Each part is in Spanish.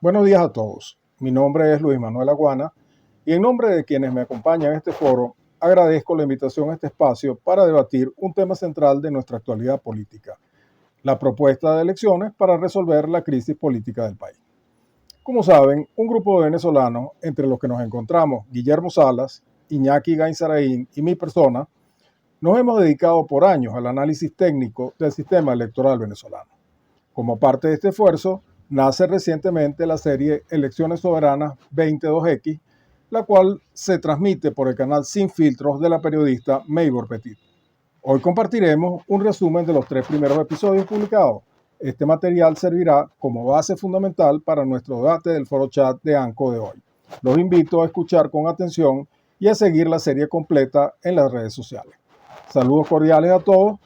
Buenos días a todos. Mi nombre es Luis Manuel Aguana y en nombre de quienes me acompañan en este foro, agradezco la invitación a este espacio para debatir un tema central de nuestra actualidad política, la propuesta de elecciones para resolver la crisis política del país. Como saben, un grupo de venezolanos, entre los que nos encontramos Guillermo Salas, Iñaki Gainzaraín y mi persona, nos hemos dedicado por años al análisis técnico del sistema electoral venezolano. Como parte de este esfuerzo, nace recientemente la serie Elecciones Soberanas 22X, la cual se transmite por el canal Sin Filtros de la periodista Maybor Petit. Hoy compartiremos un resumen de los 3 primeros episodios publicados. Este material servirá como base fundamental para nuestro debate del foro chat de ANCO de hoy. Los invito a escuchar con atención y a seguir la serie completa en las redes sociales. Saludos cordiales a todos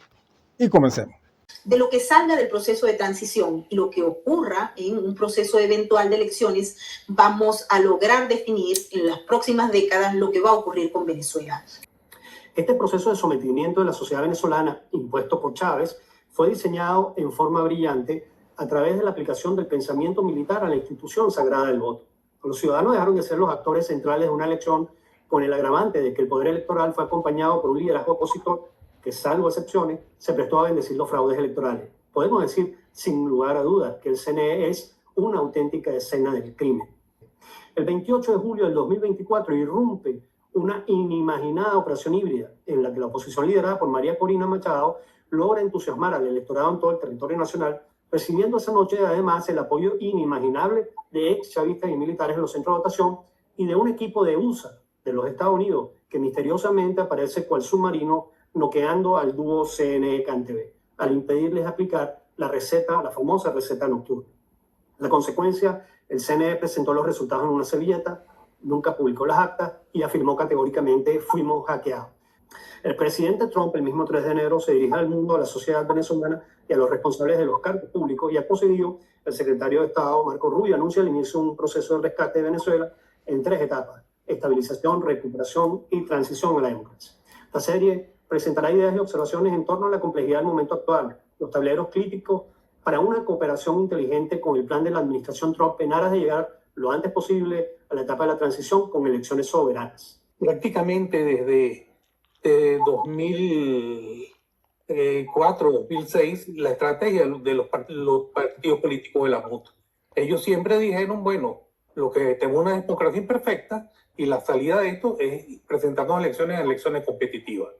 y comencemos. De lo que salga del proceso de transición y lo que ocurra en un proceso eventual de elecciones, vamos a lograr definir en las próximas décadas lo que va a ocurrir con Venezuela. Este proceso de sometimiento de la sociedad venezolana, impuesto por Chávez, fue diseñado en forma brillante a través de la aplicación del pensamiento militar a la institución sagrada del voto. Los ciudadanos dejaron de ser los actores centrales de una elección con el agravante de que el poder electoral fue acompañado por un liderazgo opositor que, salvo excepciones, se prestó a bendecir los fraudes electorales. Podemos decir, sin lugar a dudas, que el CNE es una auténtica escena del crimen. El 28 de julio del 2024 irrumpe una inimaginada operación híbrida en la que la oposición liderada por María Corina Machado logra entusiasmar al electorado en todo el territorio nacional, recibiendo esa noche además el apoyo inimaginable de ex chavistas y militares en los centros de votación y de un equipo de USA de los Estados Unidos que misteriosamente aparece cual submarino noqueando al dúo CNE-CanTV al impedirles aplicar la famosa receta nocturna. La consecuencia, el CNE presentó los resultados en una servilleta, nunca publicó las actas y afirmó categóricamente: fuimos hackeados. El presidente Trump, el mismo 3 de enero, se dirige al mundo, a la sociedad venezolana y a los responsables de los cargos públicos, y acto seguido, el secretario de Estado, Marco Rubio, anuncia el inicio de un proceso de rescate de Venezuela en 3 etapas: estabilización, recuperación y transición a la democracia. La serie presentará ideas y observaciones en torno a la complejidad del momento actual, los tableros críticos para una cooperación inteligente con el plan de la administración Trump en aras de llegar lo antes posible a la etapa de la transición con elecciones soberanas. Prácticamente desde 2004-2006, la estrategia de los partidos políticos de la MUT. Ellos siempre dijeron, bueno, lo que tenemos una democracia imperfecta y la salida de esto es presentarnos elecciones competitivas.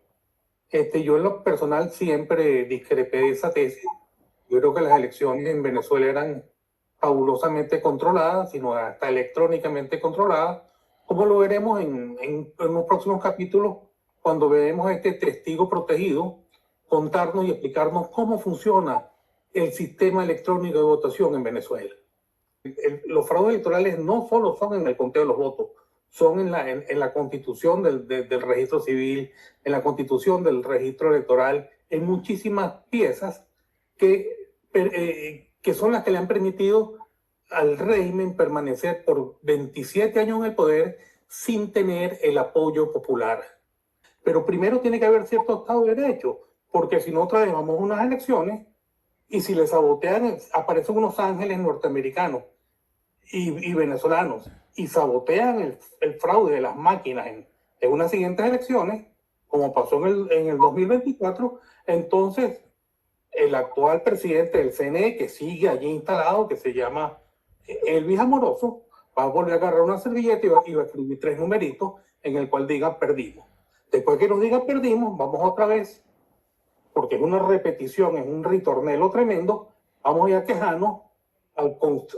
Yo en lo personal siempre discrepé de esa tesis. Yo creo que las elecciones en Venezuela eran fabulosamente controladas, sino hasta electrónicamente controladas, como lo veremos en los próximos capítulos, cuando veremos a este testigo protegido contarnos y explicarnos cómo funciona el sistema electrónico de votación en Venezuela. Los fraudes electorales no solo son en el conteo de los votos, son en la constitución del registro civil, en la constitución del registro electoral, en muchísimas piezas que son las que le han permitido al régimen permanecer por 27 años en el poder sin tener el apoyo popular. Pero primero tiene que haber cierto Estado de Derecho, porque si no traemos unas elecciones y si les sabotean, aparecen unos ángeles norteamericanos y venezolanos y sabotean el fraude de las máquinas en unas siguientes elecciones, como pasó en el 2024, entonces el actual presidente del CNE, que sigue allí instalado, que se llama Elvis Amoroso, va a volver a agarrar una servilleta y va a escribir 3 numeritos en el cual diga perdimos. Después que nos diga perdimos, vamos otra vez, porque es una repetición, es un ritornelo tremendo, vamos a ir a quejarnos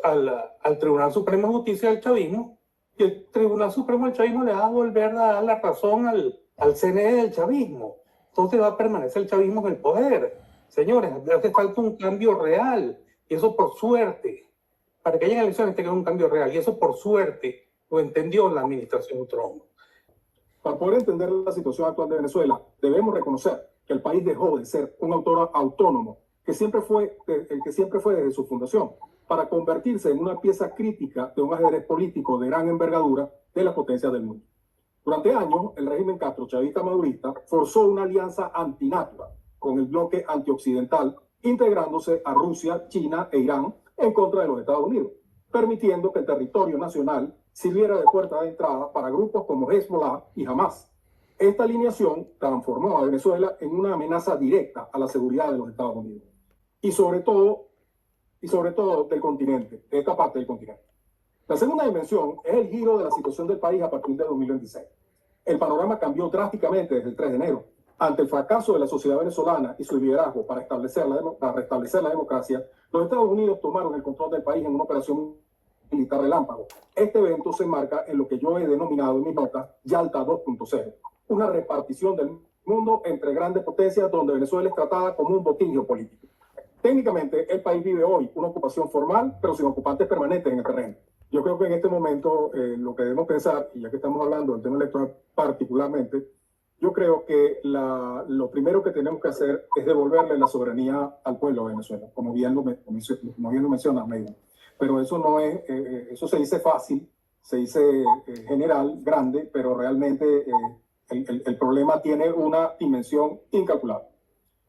al Tribunal Supremo de Justicia del chavismo, y el Tribunal Supremo del chavismo le va a volver a dar la razón al CNE del chavismo. Entonces va a permanecer el chavismo en el poder. Señores, hace falta un cambio real, y eso por suerte, para que haya elecciones tenga un cambio real, y eso por suerte lo entendió la administración Trump. Para poder entender la situación actual de Venezuela, debemos reconocer que el país dejó de ser un autor autónomo, el que siempre fue desde su fundación, para convertirse en una pieza crítica de un ajedrez político de gran envergadura de las potencias del mundo. Durante años, el régimen castrochavista madurista forzó una alianza antinatura con el bloque antioccidental, integrándose a Rusia, China e Irán en contra de los Estados Unidos. permitiendo que el territorio nacional sirviera de puerta de entrada para grupos como Hezbollah y Hamas. Esta alineación transformó a Venezuela en una amenaza directa a la seguridad de los Estados Unidos y sobre todo del continente, de esta parte del continente. La segunda dimensión es el giro de la situación del país a partir de 2026. El panorama cambió drásticamente desde el 3 de enero. Ante el fracaso de la sociedad venezolana y su liderazgo para restablecer la democracia, los Estados Unidos tomaron el control del país en una operación militar relámpago. Este evento se enmarca en lo que yo he denominado en mis notas Yalta 2.0, una repartición del mundo entre grandes potencias donde Venezuela es tratada como un botín geopolítico. Técnicamente, el país vive hoy una ocupación formal, pero sin ocupantes permanentes en el terreno. Yo creo que en este momento lo que debemos pensar, y ya que estamos hablando del tema electoral particularmente, yo creo que lo primero que tenemos que hacer es devolverle la soberanía al pueblo de Venezuela, como bien lo menciona Meida. Pero eso no es, eso se dice fácil, se dice general, grande, pero realmente el problema tiene una dimensión incalculable,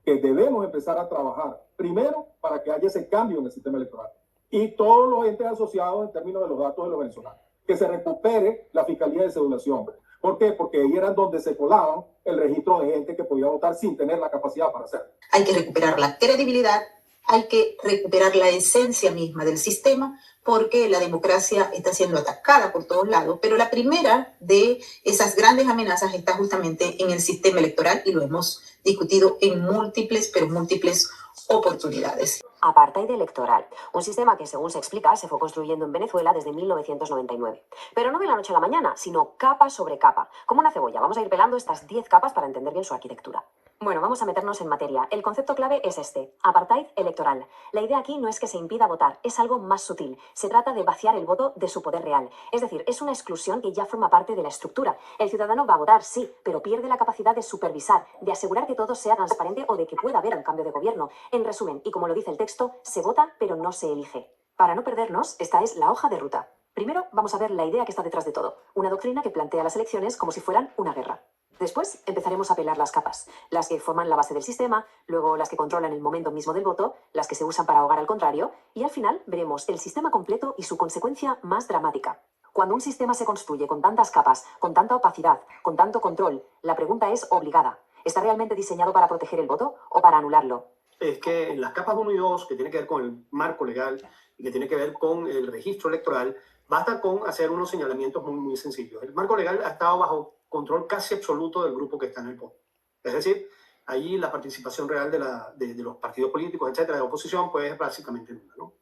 que debemos empezar a trabajar primero para que haya ese cambio en el sistema electoral y todos los entes asociados en términos de los datos de los venezolanos, que se recupere la Fiscalía de Cedulación. ¿Por qué? Porque ahí eran donde se colaban el registro de gente que podía votar sin tener la capacidad para hacerlo. Hay que recuperar la credibilidad, hay que recuperar la esencia misma del sistema, porque la democracia está siendo atacada por todos lados, pero la primera de esas grandes amenazas está justamente en el sistema electoral y lo hemos discutido en múltiples oportunidades. Apartheid electoral, un sistema que, según se explica, se fue construyendo en Venezuela desde 1999. Pero no de la noche a la mañana, sino capa sobre capa, como una cebolla. Vamos a ir pelando estas 10 capas para entender bien su arquitectura. Bueno, vamos a meternos en materia. El concepto clave es este, apartheid electoral. La idea aquí no es que se impida votar, es algo más sutil. Se trata de vaciar el voto de su poder real. Es decir, es una exclusión que ya forma parte de la estructura. El ciudadano va a votar, sí, pero pierde la capacidad de supervisar, de asegurar que todo sea transparente o de que pueda haber un cambio de gobierno. En resumen, y como lo dice el texto, se vota pero no se elige. Para no perdernos, esta es la hoja de ruta. Primero, vamos a ver la idea que está detrás de todo. Una doctrina que plantea las elecciones como si fueran una guerra. Después empezaremos a pelar las capas, las que forman la base del sistema, luego las que controlan el momento mismo del voto, las que se usan para ahogar al contrario, y al final veremos el sistema completo y su consecuencia más dramática. Cuando un sistema se construye con tantas capas, con tanta opacidad, con tanto control, la pregunta es obligada. ¿Está realmente diseñado para proteger el voto o para anularlo? Es que en las capas 1 y 2, que tiene que ver con el marco legal y que tiene que ver con el registro electoral, basta con hacer unos señalamientos muy sencillos. El marco legal ha estado bajo control casi absoluto del grupo que está en el poder. Es decir, allí la participación real de los partidos políticos, etcétera, de oposición, pues es básicamente nula, ¿no?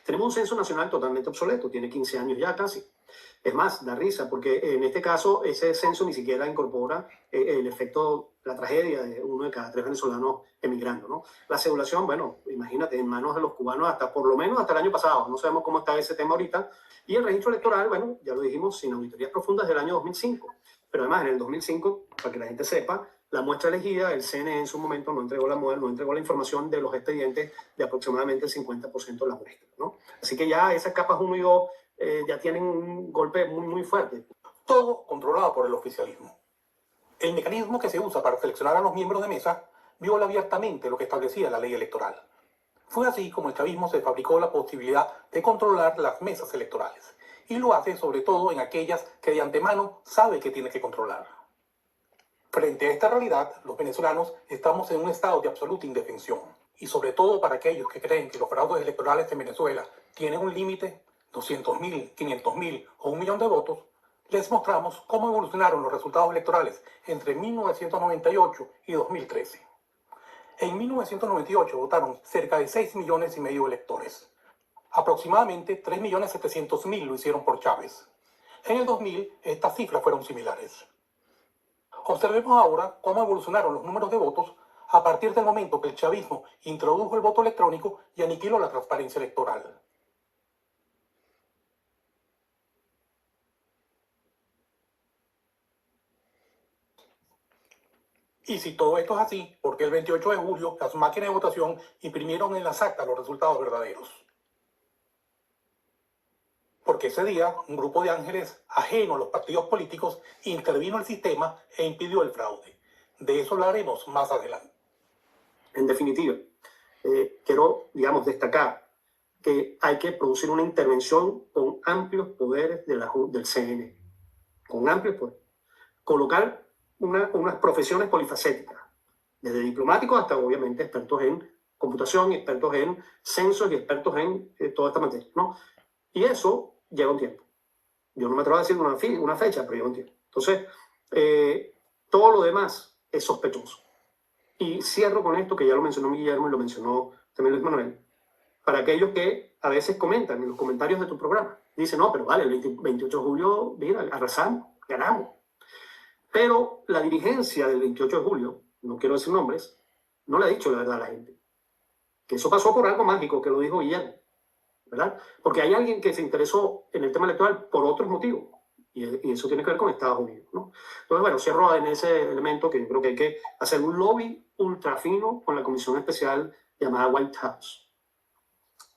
Tenemos un censo nacional totalmente obsoleto, tiene 15 años ya casi. Es más, da risa, porque en este caso ese censo ni siquiera incorpora el efecto, la tragedia de 1 de cada 3 venezolanos emigrando, ¿no? La cedulación, bueno, imagínate, en manos de los cubanos hasta por lo menos hasta el año pasado. No sabemos cómo está ese tema ahorita. Y el registro electoral, bueno, ya lo dijimos, sin auditorías profundas del año 2005. Pero además, en el 2005, para que la gente sepa, la muestra elegida, el CNE en su momento no entregó la información de los expedientes de aproximadamente el 50% de la muestra, ¿no? Así que ya esas capas 1 y 2 ya tienen un golpe muy fuerte. Todo controlado por el oficialismo. El mecanismo que se usa para seleccionar a los miembros de mesa viola abiertamente lo que establecía la ley electoral. Fue así como el chavismo se fabricó la posibilidad de controlar las mesas electorales, y lo hace sobre todo en aquellas que de antemano sabe que tiene que controlar. Frente a esta realidad, los venezolanos estamos en un estado de absoluta indefensión, y sobre todo para aquellos que creen que los fraudes electorales en Venezuela tienen un límite, 200.000, 500.000 o 1 millón de votos, les mostramos cómo evolucionaron los resultados electorales entre 1998 y 2013. En 1998 votaron cerca de 6,5 millones de electores. Aproximadamente 3.700.000 lo hicieron por Chávez. En el 2000, estas cifras fueron similares. Observemos ahora cómo evolucionaron los números de votos a partir del momento que el chavismo introdujo el voto electrónico y aniquiló la transparencia electoral. Y si todo esto es así, ¿por qué el 28 de julio las máquinas de votación imprimieron en las actas los resultados verdaderos? Porque ese día un grupo de ángeles ajeno a los partidos políticos intervino el sistema e impidió el fraude. De eso hablaremos más adelante. En definitiva, quiero, destacar que hay que producir una intervención con amplios poderes del CNE, con amplios poderes. Colocar unas profesiones polifacéticas, desde diplomáticos hasta obviamente expertos en computación, expertos en censos y expertos en toda esta materia, ¿no? Y eso lleva un tiempo. Yo no me atrevo a decir una fecha, pero lleva un tiempo. Entonces, todo lo demás es sospechoso. Y cierro con esto, que ya lo mencionó Guillermo y lo mencionó también Luis Manuel, para aquellos que a veces comentan en los comentarios de tu programa. Dicen, no, pero vale, el 28 de julio, mira, arrasamos, ganamos. Pero la dirigencia del 28 de julio, no quiero decir nombres, no le ha dicho la verdad a la gente. Que eso pasó por algo mágico, que lo dijo Guillermo, ¿verdad? Porque hay alguien que se interesó en el tema electoral por otros motivos. Y eso tiene que ver con Estados Unidos, ¿no? Entonces, bueno, cierro en ese elemento que yo creo que hay que hacer un lobby ultra fino con la comisión especial llamada White House.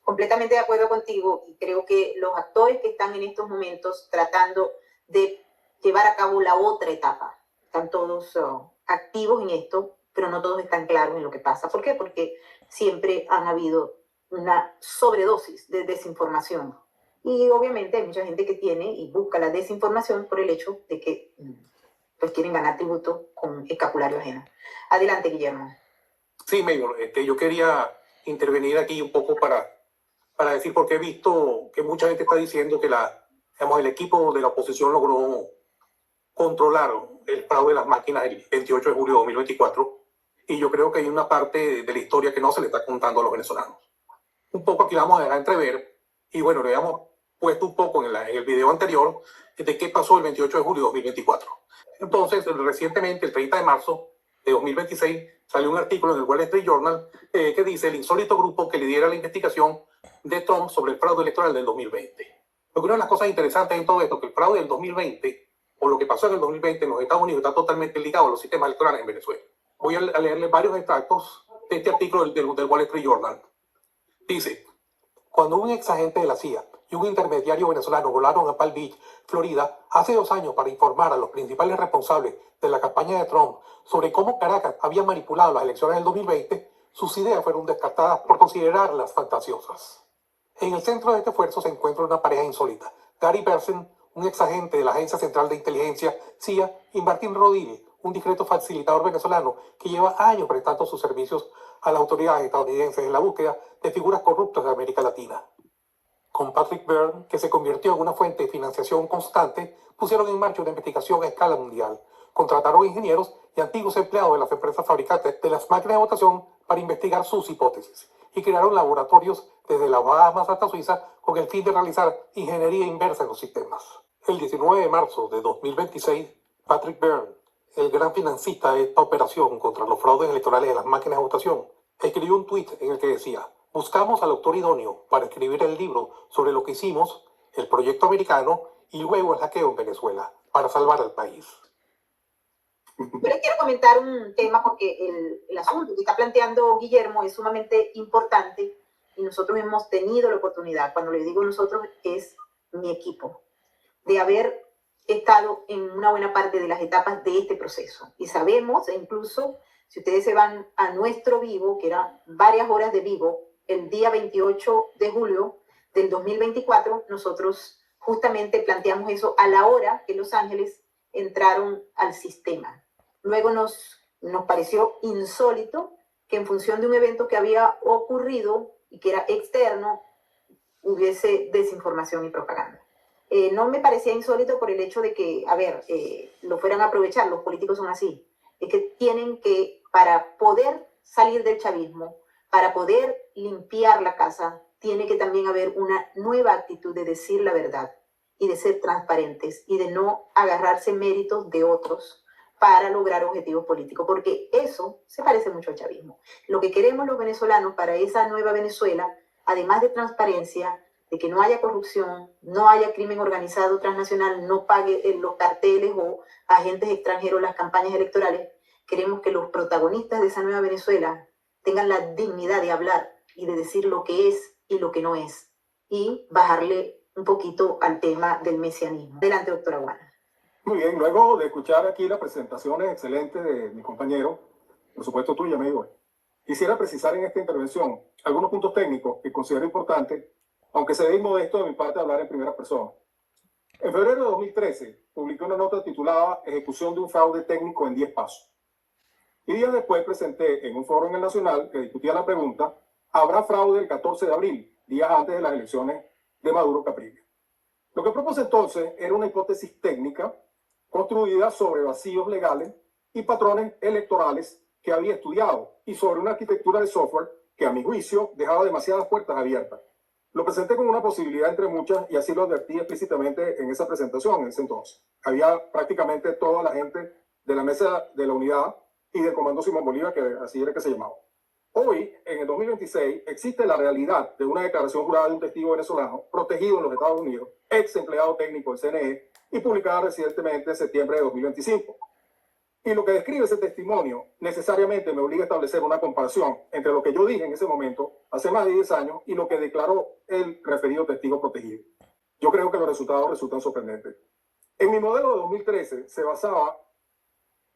Completamente de acuerdo contigo, y creo que los actores que están en estos momentos tratando de llevar a cabo la otra etapa, están todos activos en esto, pero no todos están claros en lo que pasa. ¿Por qué? Porque siempre han habido una sobredosis de desinformación. Y obviamente hay mucha gente que tiene y busca la desinformación por el hecho de que pues quieren ganar tributo con escapulario ajeno. Adelante, Guillermo. Sí, Mayor, yo quería intervenir aquí un poco para decir, porque he visto que mucha gente está diciendo que el equipo de la oposición logró controlar el fraude de las máquinas el 28 de julio de 2024, y yo creo que hay una parte de la historia que no se le está contando a los venezolanos. Un poco aquí vamos a dejar entrever, y bueno, le habíamos puesto un poco en el video anterior de qué pasó el 28 de julio de 2024. Entonces, recientemente, el 30 de marzo de 2026, salió un artículo en el Wall Street Journal que dice: el insólito grupo que lidera la investigación de Trump sobre el fraude electoral del 2020. Lo que una de las cosas interesantes en todo esto, que el fraude del 2020, o lo que pasó en el 2020 en los Estados Unidos, está totalmente ligado a los sistemas electorales en Venezuela. Voy a leerles varios extractos de este artículo del Wall Street Journal. Dice: cuando un ex agente de la CIA y un intermediario venezolano volaron a Palm Beach, Florida, hace 2 años para informar a los principales responsables de la campaña de Trump sobre cómo Caracas había manipulado las elecciones del 2020, sus ideas fueron descartadas por considerarlas fantasiosas. En el centro de este esfuerzo se encuentra una pareja insólita: Gary Bersen, un ex agente de la Agencia Central de Inteligencia, CIA, y Martín Rodríguez, un discreto facilitador venezolano que lleva años prestando sus servicios a las autoridades estadounidenses en la búsqueda de figuras corruptas de América Latina. Con Patrick Byrne, que se convirtió en una fuente de financiación constante, pusieron en marcha una investigación a escala mundial. Contrataron ingenieros y antiguos empleados de las empresas fabricantes de las máquinas de votación para investigar sus hipótesis, y crearon laboratorios desde las Bahamas hasta Suiza con el fin de realizar ingeniería inversa en los sistemas. El 19 de marzo de 2026, Patrick Byrne, el gran financista de esta operación contra los fraudes electorales de las máquinas de votación, escribió un tuit en el que decía: buscamos al autor idóneo para escribir el libro sobre lo que hicimos, el proyecto americano y luego el hackeo en Venezuela, para salvar al país. Yo les quiero comentar un tema porque el asunto que está planteando Guillermo es sumamente importante y nosotros hemos tenido la oportunidad, cuando le digo nosotros es mi equipo, de haber estado en una buena parte de las etapas de este proceso. Y sabemos, e incluso si ustedes se van a nuestro vivo, que eran varias horas de vivo, el día 28 de julio del 2024, nosotros justamente planteamos eso a la hora que Los Ángeles entraron al sistema. Luego nos pareció insólito que en función de un evento que había ocurrido y que era externo, hubiese desinformación y propaganda. No me parecía insólito por el hecho de que, lo fueran a aprovechar, los políticos son así. Es que tienen que, para poder salir del chavismo, para poder limpiar la casa, tiene que también haber una nueva actitud de decir la verdad y de ser transparentes y de no agarrarse méritos de otros para lograr objetivos políticos, porque eso se parece mucho al chavismo. Lo que queremos los venezolanos para esa nueva Venezuela, además de transparencia, de que no haya corrupción, no haya crimen organizado transnacional, no pague los carteles o agentes extranjeros las campañas electorales, queremos que los protagonistas de esa nueva Venezuela tengan la dignidad de hablar y de decir lo que es y lo que no es, y bajarle un poquito al tema del mesianismo. Adelante, doctora Guana. Muy bien, luego de escuchar aquí las presentaciones excelentes de mi compañero, por supuesto tuya, amigo, Quisiera precisar en esta intervención algunos puntos técnicos que considero importantes, aunque se ve inmodesto de mi parte hablar en primera persona. En febrero de 2013, publiqué una nota titulada Ejecución de un fraude técnico en 10 pasos. Y días después presenté en un foro en el Nacional que discutía la pregunta, ¿habrá fraude el 14 de abril, días antes de las elecciones de Maduro Capriles? Lo que propuse entonces era una hipótesis técnica construida sobre vacíos legales y patrones electorales que había estudiado y sobre una arquitectura de software que a mi juicio dejaba demasiadas puertas abiertas. Lo presenté como una posibilidad entre muchas y así lo advertí explícitamente en esa presentación en ese entonces. Había prácticamente toda la gente de la mesa de la unidad y del Comando Simón Bolívar, que así era que se llamaba. Hoy, en el 2026, existe la realidad de una declaración jurada de un testigo venezolano protegido en los Estados Unidos, ex empleado técnico del CNE y publicada recientemente en septiembre de 2025. Y lo que describe ese testimonio necesariamente me obliga a establecer una comparación entre lo que yo dije en ese momento, hace más de 10 años, y lo que declaró el referido testigo protegido. Yo creo que los resultados resultan sorprendentes. En mi modelo de 2013 se basaba,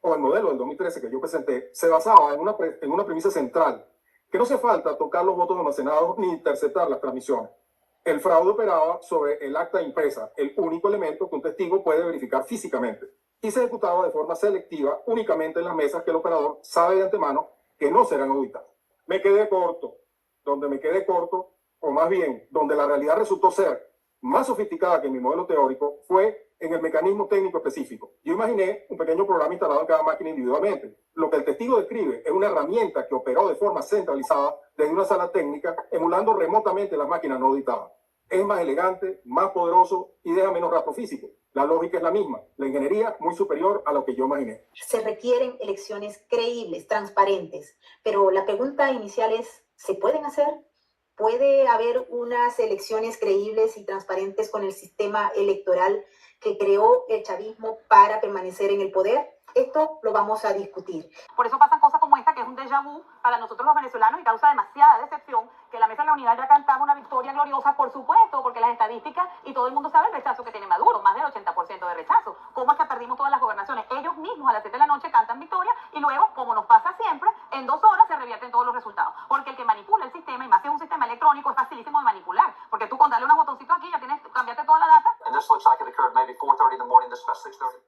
o el modelo del 2013 que yo presenté, se basaba en una premisa central, que no hace falta tocar los votos almacenados ni interceptar las transmisiones. El fraude operaba sobre el acta impresa, el único elemento que un testigo puede verificar físicamente, y se ejecutaba de forma selectiva únicamente en las mesas que el operador sabe de antemano que no serán auditadas. Me quedé corto. Donde me quedé corto, o más bien, donde la realidad resultó ser más sofisticada que mi modelo teórico, fue en el mecanismo técnico específico. Yo imaginé un pequeño programa instalado en cada máquina individualmente. Lo que el testigo describe es una herramienta que operó de forma centralizada desde una sala técnica, emulando remotamente las máquinas no auditadas. Es más elegante, más poderoso y deja menos rastro físico. La lógica es la misma, la ingeniería muy superior a lo que yo imaginé. Se requieren elecciones creíbles, transparentes, pero la pregunta inicial es, ¿se pueden hacer? ¿Puede haber unas elecciones creíbles y transparentes con el sistema electoral que creó el chavismo para permanecer en el poder? Esto lo vamos a discutir. Por eso pasan cosas como esta, que es un déjà vu para nosotros los venezolanos y causa demasiada decepción que la Mesa de la Unidad ya cantaba una victoria gloriosa, por supuesto, porque las estadísticas y todo el mundo sabe el rechazo que tiene Maduro, más del 80% de rechazo. ¿Cómo es que perdimos todas las gobernaciones? Ellos mismos a las 7 de la noche cantan victoria y luego, como nos pasa siempre, en 2 horas se revierten todos los resultados. Porque el que manipula el sistema, y más si es un sistema electrónico, es facilísimo de manipular. Porque tú con darle unos botoncitos aquí ya tienes, cambiaste toda la data. And this looks like it occurred maybe 4:30 in the morning, this about 6:30.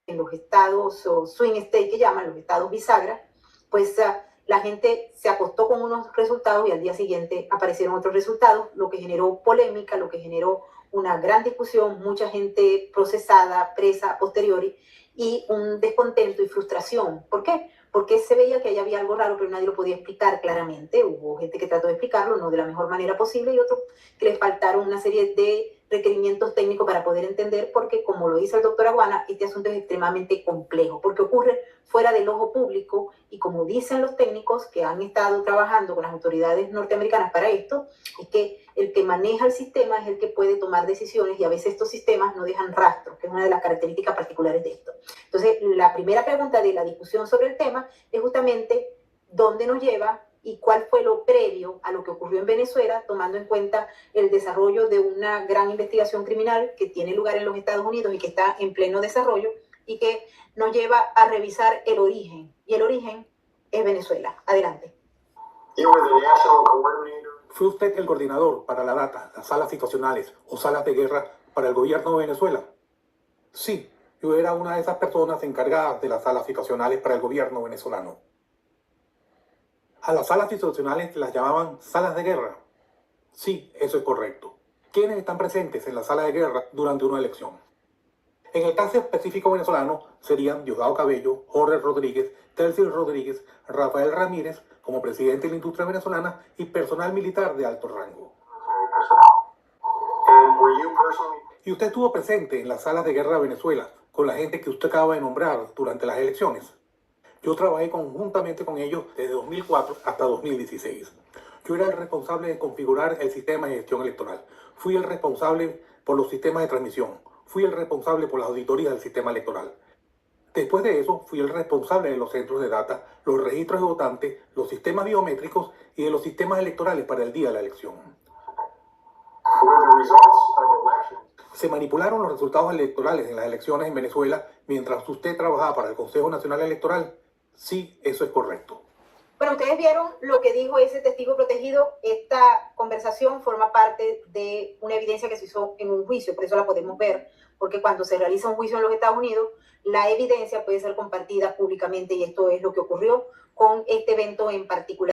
En los estados o swing state que llaman, los estados bisagra, pues la gente se acostó con unos resultados y al día siguiente aparecieron otros resultados, lo que generó polémica, lo que generó una gran discusión, mucha gente procesada, presa a posteriori y un descontento y frustración. ¿Por qué? Porque se veía que ahí había algo raro, pero nadie lo podía explicar claramente. Hubo gente que trató de explicarlo, no de la mejor manera posible, y otros que les faltaron una serie de requerimientos técnicos para poder entender, porque como lo dice el doctor Aguana, este asunto es extremadamente complejo, porque ocurre fuera del ojo público y como dicen los técnicos que han estado trabajando con las autoridades norteamericanas para esto, es que el que maneja el sistema es el que puede tomar decisiones y a veces estos sistemas no dejan rastros, que es una de las características particulares de esto. Entonces, la primera pregunta de la discusión sobre el tema es justamente dónde nos lleva y cuál fue lo previo a lo que ocurrió en Venezuela, tomando en cuenta el desarrollo de una gran investigación criminal que tiene lugar en los Estados Unidos y que está en pleno desarrollo y que nos lleva a revisar el origen. Y el origen es Venezuela. Adelante. ¿Fue usted el coordinador para la data, las salas situacionales o salas de guerra para el gobierno de Venezuela? Sí, yo era una de esas personas encargadas de las salas situacionales para el gobierno venezolano. A las salas situacionales las llamaban salas de guerra. Sí, eso es correcto. ¿Quiénes están presentes en la sala de guerra durante una elección? En el caso específico venezolano serían Diosdado Cabello, Jorge Rodríguez, Telcio Rodríguez, Rafael Ramírez como presidente de la industria venezolana y personal militar de alto rango. ¿Y usted estuvo presente en las salas de guerra de Venezuela con la gente que usted acaba de nombrar durante las elecciones? Yo trabajé conjuntamente con ellos desde 2004 hasta 2016. Yo era el responsable de configurar el sistema de gestión electoral. Fui el responsable por los sistemas de transmisión. Fui el responsable por las auditorías del sistema electoral. Después de eso, fui el responsable de los centros de data, los registros de votantes, los sistemas biométricos y de los sistemas electorales para el día de la elección. se manipularon los resultados electorales en las elecciones en Venezuela mientras usted trabajaba para el Consejo Nacional Electoral. Sí, eso es correcto. Bueno, ustedes vieron lo que dijo ese testigo protegido. Esta conversación forma parte de una evidencia que se hizo en un juicio, por eso la podemos ver, porque cuando se realiza un juicio en los Estados Unidos, la evidencia puede ser compartida públicamente y esto es lo que ocurrió con este evento en particular.